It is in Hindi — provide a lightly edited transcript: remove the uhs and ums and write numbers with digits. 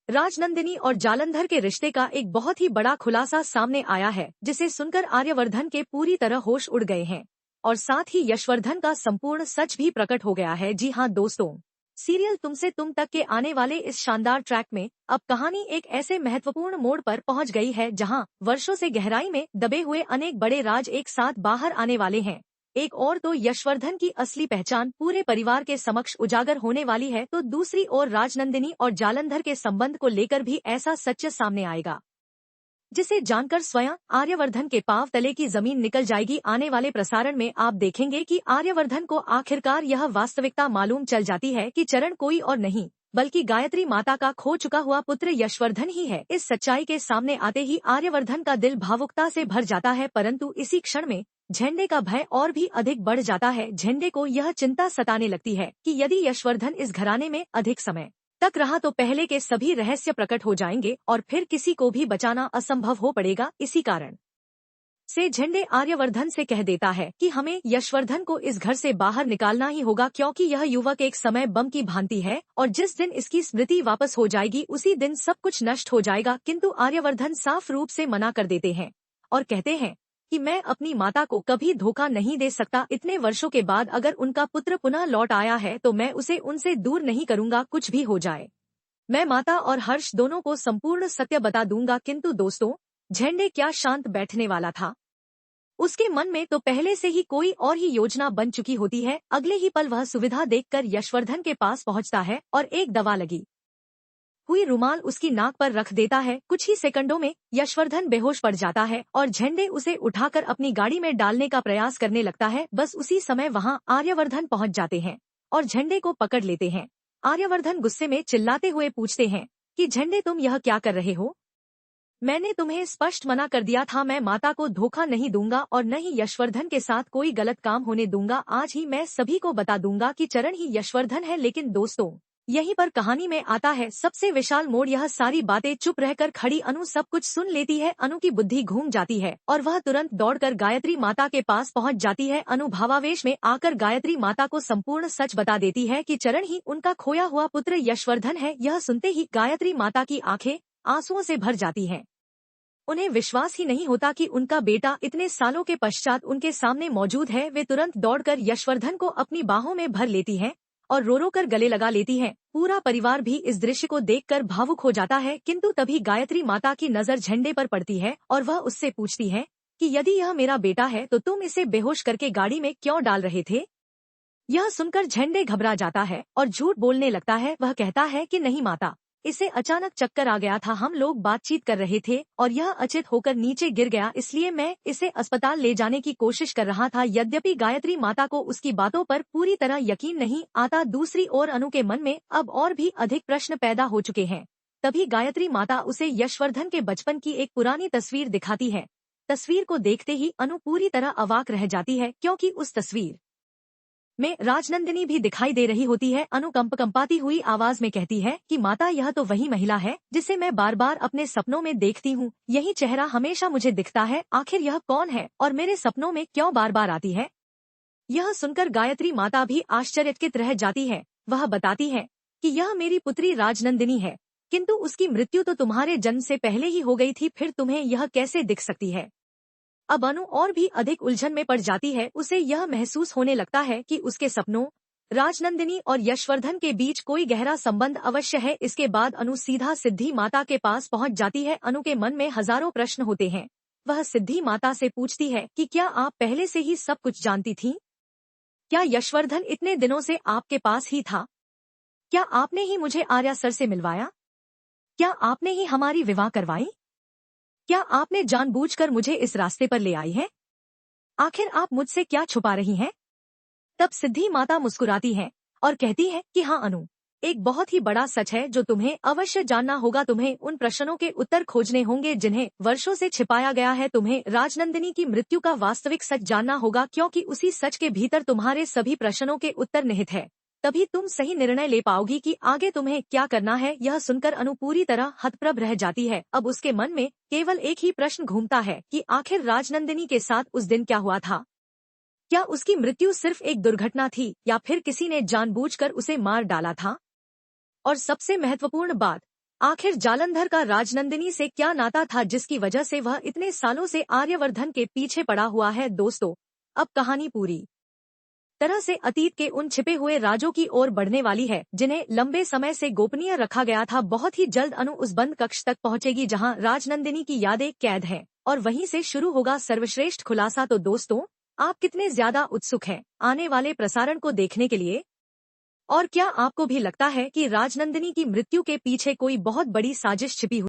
राजनंदिनी और जालंधर के रिश्ते का एक बहुत ही बड़ा खुलासा सामने आया है, जिसे सुनकर आर्यवर्धन के पूरी तरह होश उड़ गए हैं और साथ ही यशवर्धन का संपूर्ण सच भी प्रकट हो गया है। जी हाँ दोस्तों, सीरियल तुमसे तुम तक के आने वाले इस शानदार ट्रैक में अब कहानी एक ऐसे महत्वपूर्ण मोड़ पर पहुंच गई है, जहां वर्षों से गहराई में दबे हुए अनेक बड़े राज एक साथ बाहर आने वाले हैं। एक ओर तो यशवर्धन की असली पहचान पूरे परिवार के समक्ष उजागर होने वाली है, तो दूसरी ओर राजनंदिनी और जालंधर के संबंध को लेकर भी ऐसा सच सामने आएगा जिसे जानकर स्वयं आर्यवर्धन के पांव तले की जमीन निकल जाएगी। आने वाले प्रसारण में आप देखेंगे कि आर्यवर्धन को आखिरकार यह वास्तविकता मालूम चल जाती है कि चरण कोई और नहीं बल्कि गायत्री माता का खो चुका हुआ पुत्र यशवर्धन ही है। इस सच्चाई के सामने आते ही आर्यवर्धन का दिल भावुकता से भर जाता है, परंतु इसी क्षण में झंडे का भय और भी अधिक बढ़ जाता है। झंडे को यह चिंता सताने लगती है कि यदि यशवर्धन इस घराने में अधिक समय तक रहा तो पहले के सभी रहस्य प्रकट हो जाएंगे और फिर किसी को भी बचाना असंभव हो पड़ेगा। इसी कारण से झंडे आर्यवर्धन से कह देता है कि हमें यशवर्धन को इस घर से बाहर निकालना ही होगा, क्योंकि यह युवक एक समय बम की भांति है और जिस दिन इसकी स्मृति वापस हो जाएगी उसी दिन सब कुछ नष्ट हो जाएगा। किंतु आर्यवर्धन साफ रूप से मना कर देते हैं और कहते हैं कि मैं अपनी माता को कभी धोखा नहीं दे सकता। इतने वर्षों के बाद अगर उनका पुत्र पुनः लौट आया है तो मैं उसे उनसे दूर नहीं करूंगा, कुछ भी हो जाए। मैं माता और हर्ष दोनों को संपूर्ण सत्य बता दूंगा। किंतु दोस्तों, झंडे क्या शांत बैठने वाला था। उसके मन में तो पहले से ही कोई और ही योजना बन चुकी होती है। अगले ही पल वह सुविधा देखकर यशवर्धन के पास पहुंचता है और एक दवा लगी हुई रुमाल उसकी नाक पर रख देता है। कुछ ही सेकंडों में यशवर्धन बेहोश पड़ जाता है और झंडे उसे उठाकर अपनी गाड़ी में डालने का प्रयास करने लगता है। बस उसी समय वहां आर्यवर्धन पहुंच जाते हैं और झंडे को पकड़ लेते हैं। आर्यवर्धन गुस्से में चिल्लाते हुए पूछते हैं कि झंडे, तुम यह क्या कर रहे हो? मैंने तुम्हें स्पष्ट मना कर दिया था, मैं माता को धोखा नहीं दूंगा और न ही यशवर्धन के साथ कोई गलत काम होने दूंगा। आज ही मैं सभी को बता दूंगा कि चरण ही यशवर्धन है। लेकिन दोस्तों, यहीं पर कहानी में आता है सबसे विशाल मोड़। यह सारी बातें चुप रहकर खड़ी अनु सब कुछ सुन लेती है। अनु की बुद्धि घूम जाती है और वह तुरंत दौड़कर गायत्री माता के पास पहुंच जाती है। अनु भावावेश में आकर गायत्री माता को संपूर्ण सच बता देती है कि चरण ही उनका खोया हुआ पुत्र यशवर्धन है। यह सुनते ही गायत्री माता की आंखें आंसुओं से भर जाती हैं। उन्हें विश्वास ही नहीं होता कि उनका बेटा इतने सालों के पश्चात उनके सामने मौजूद है। वे तुरंत दौड़कर यशवर्धन को अपनी बाहों में भर लेती हैं और रो रो कर गले लगा लेती हैं। पूरा परिवार भी इस दृश्य को देखकर भावुक हो जाता है। किंतु तभी गायत्री माता की नजर झंडे पर पड़ती है और वह उससे पूछती है कि यदि यह मेरा बेटा है तो तुम इसे बेहोश करके गाड़ी में क्यों डाल रहे थे? यह सुनकर झंडे घबरा जाता है और झूठ बोलने लगता है। वह कहता है कि नहीं माता, इसे अचानक चक्कर आ गया था, हम लोग बातचीत कर रहे थे और यह अचेत होकर नीचे गिर गया, इसलिए मैं इसे अस्पताल ले जाने की कोशिश कर रहा था। यद्यपि गायत्री माता को उसकी बातों पर पूरी तरह यकीन नहीं आता, दूसरी ओर अनु के मन में अब और भी अधिक प्रश्न पैदा हो चुके हैं। तभी गायत्री माता उसे यशवर्धन के बचपन की एक पुरानी तस्वीर दिखाती है। तस्वीर को देखते ही अनु पूरी तरह अवाक रह जाती है, क्योंकि उस तस्वीर में राजनंदिनी भी दिखाई दे रही होती है। अनु कंपाती हुई आवाज में कहती है कि माता, यह तो वही महिला है जिसे मैं बार बार अपने सपनों में देखती हूँ। यही चेहरा हमेशा मुझे दिखता है। आखिर यह कौन है और मेरे सपनों में क्यों बार बार आती है? यह सुनकर गायत्री माता भी आश्चर्यचकित रह जाती है। वह बताती है कि यह मेरी पुत्री राजनंदिनी है, किंतु उसकी मृत्यु तो तुम्हारे जन्म से पहले ही हो गई थी, फिर तुम्हें यह कैसे दिख सकती है? अब अनु और भी अधिक उलझन में पड़ जाती है। उसे यह महसूस होने लगता है कि उसके सपनों, राजनंदिनी और यशवर्धन के बीच कोई गहरा संबंध अवश्य है। इसके बाद अनु सीधा सिद्धि माता के पास पहुंच जाती है। अनु के मन में हजारों प्रश्न होते हैं। वह सिद्धि माता से पूछती है कि क्या आप पहले से ही सब कुछ जानती थीं? क्या यशवर्धन इतने दिनों से आपके पास ही था? क्या आपने ही मुझे आर्या सर से मिलवाया? क्या आपने ही हमारी विवाह करवाई? क्या आपने जानबूझकर मुझे इस रास्ते पर ले आई है? आखिर आप मुझसे क्या छुपा रही हैं? तब सिद्धि माता मुस्कुराती है और कहती है कि हाँ अनु, एक बहुत ही बड़ा सच है जो तुम्हें अवश्य जानना होगा। तुम्हें उन प्रश्नों के उत्तर खोजने होंगे जिन्हें वर्षों से छिपाया गया है। तुम्हें राजनंदिनी की मृत्यु का वास्तविक सच जानना होगा, क्योंकि उसी सच के भीतर तुम्हारे सभी प्रश्नों के उत्तर निहित है। तभी तुम सही निर्णय ले पाओगी कि आगे तुम्हें क्या करना है। यह सुनकर अनु पूरी तरह हतप्रभ रह जाती है। अब उसके मन में केवल एक ही प्रश्न घूमता है कि आखिर राजनंदिनी के साथ उस दिन क्या हुआ था? क्या उसकी मृत्यु सिर्फ एक दुर्घटना थी या फिर किसी ने जानबूझकर उसे मार डाला था? और सबसे महत्वपूर्ण बात, आखिर जालंधर का राजनंदिनी से क्या नाता था जिसकी वजह से वह इतने सालों से आर्यवर्धन के पीछे पड़ा हुआ है। दोस्तों, अब कहानी पूरी तरह से अतीत के उन छिपे हुए राजों की ओर बढ़ने वाली है जिन्हें लंबे समय से गोपनीय रखा गया था। बहुत ही जल्द अनु उस बंद कक्ष तक पहुंचेगी जहां राजनंदिनी की यादें कैद हैं और वहीं से शुरू होगा सर्वश्रेष्ठ खुलासा। तो दोस्तों, आप कितने ज्यादा उत्सुक हैं आने वाले प्रसारण को देखने के लिए? और क्या आपको भी लगता है कि राजनंदिनी की मृत्यु के पीछे कोई बहुत बड़ी साजिश छिपी हुई